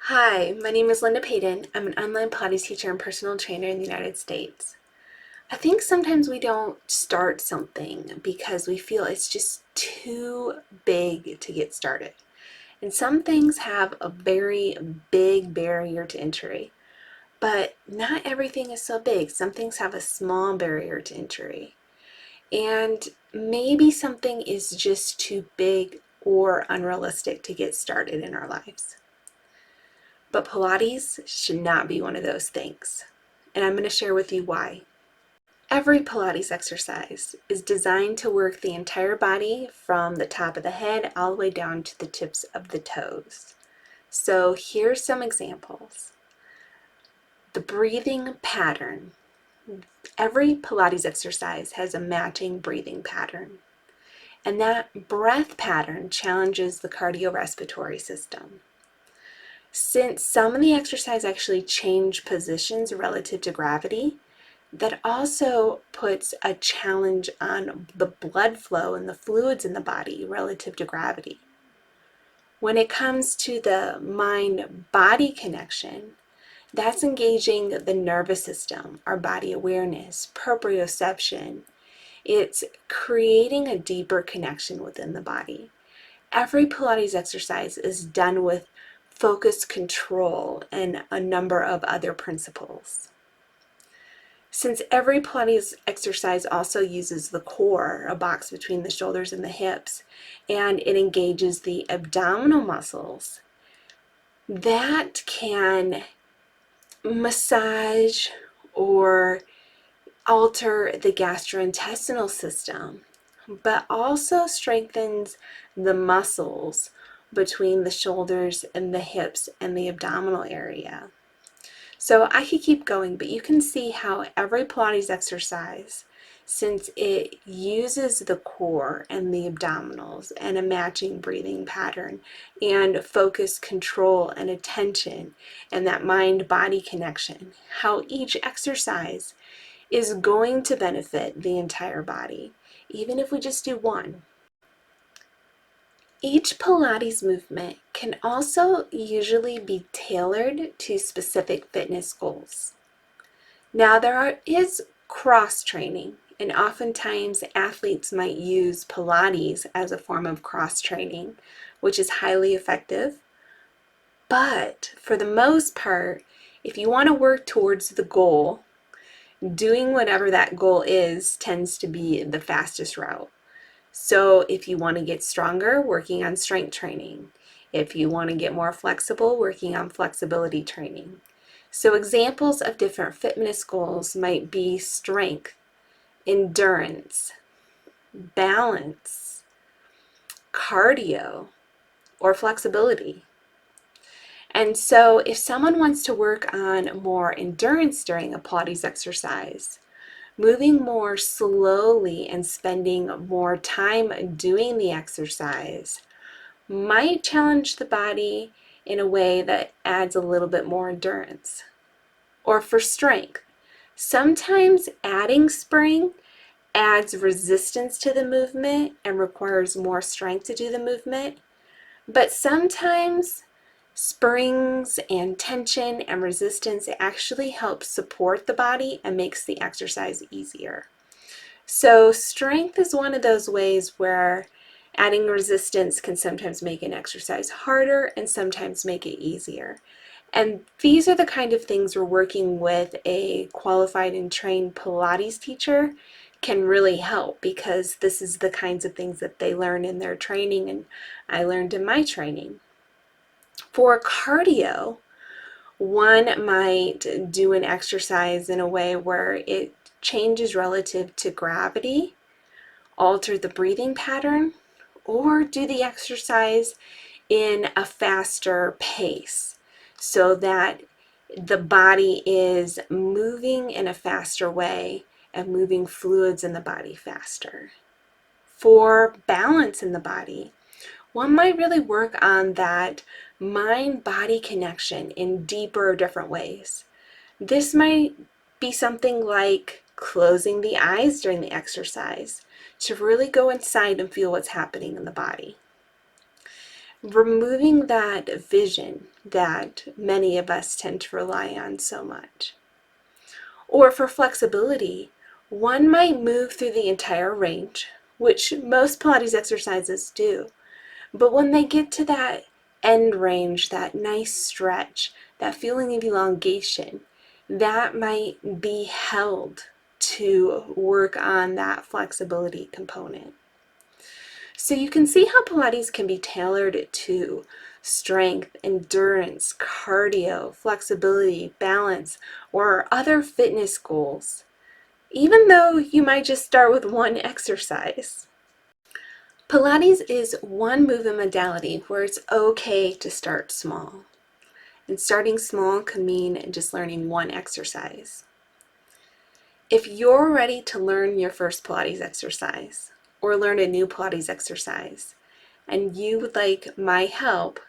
Hi, my name is Linda Payton. I'm an online Pilates teacher and personal trainer in the United States. I think sometimes we don't start something because we feel it's just too big to get started. And some things have a very big barrier to entry, but not everything is so big. Some things have a small barrier to entry. And maybe something is just too big or unrealistic to get started in our lives. But Pilates should not be one of those things. And I'm going to share with you why. Every Pilates exercise is designed to work the entire body from the top of the head all the way down to the tips of the toes. So here's some examples. The breathing pattern. Every Pilates exercise has a matching breathing pattern. And that breath pattern challenges the cardiorespiratory system. Since some of the exercise actually change positions relative to gravity, that also puts a challenge on the blood flow and the fluids in the body relative to gravity. When it comes to the mind-body connection, that's engaging the nervous system, our body awareness, proprioception. It's creating a deeper connection within the body. Every Pilates exercise is done with focus control and a number of other principles. Since every Pilates exercise also uses the core, a box between the shoulders and the hips, and it engages the abdominal muscles, that can massage or alter the gastrointestinal system, but also strengthens the muscles between the shoulders and the hips and the abdominal area. So I could keep going, but you can see how every Pilates exercise, since it uses the core and the abdominals and a matching breathing pattern and focus control and attention and that mind-body connection, how each exercise is going to benefit the entire body, even if we just do one. Each Pilates movement can also usually be tailored to specific fitness goals. Now is cross training, and oftentimes athletes might use Pilates as a form of cross training, which is highly effective. But for the most part, if you want to work towards the goal, doing whatever that goal is tends to be the fastest route. So if you want to get stronger, working on strength training. If you want to get more flexible, working on flexibility training. So examples of different fitness goals might be strength, endurance, balance, cardio, or flexibility. And so if someone wants to work on more endurance during a Pilates exercise, moving more slowly and spending more time doing the exercise might challenge the body in a way that adds a little bit more endurance. Or for strength, sometimes adding spring adds resistance to the movement and requires more strength to do the movement, but sometimes springs and tension and resistance actually help support the body and makes the exercise easier. So strength is one of those ways where adding resistance can sometimes make an exercise harder and sometimes make it easier. And these are the kind of things where working with a qualified and trained Pilates teacher can really help, because this is the kinds of things that they learn in their training and I learned in my training. For cardio, one might do an exercise in a way where it changes relative to gravity, alter the breathing pattern, or do the exercise in a faster pace so that the body is moving in a faster way and moving fluids in the body faster. For balance in the body, one might really work on that mind-body connection in deeper, different ways. This might be something like closing the eyes during the exercise to really go inside and feel what's happening in the body. removing that vision that many of us tend to rely on so much. Or for flexibility, one might move through the entire range, which most Pilates exercises do. But when they get to that end range, that nice stretch, that feeling of elongation, that might be held to work on that flexibility component. So you can see how Pilates can be tailored to strength, endurance, cardio, flexibility, balance, or other fitness goals, even though you might just start with one exercise. Pilates is one movement modality where it's okay to start small. And starting small can mean just learning one exercise. If you're ready to learn your first Pilates exercise or learn a new Pilates exercise and you would like my help,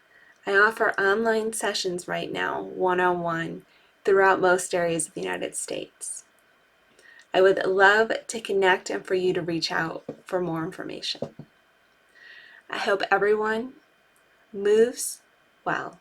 I offer online sessions right now, one-on-one, throughout most areas of the United States. I would love to connect and for you to reach out for more information. I hope everyone moves well.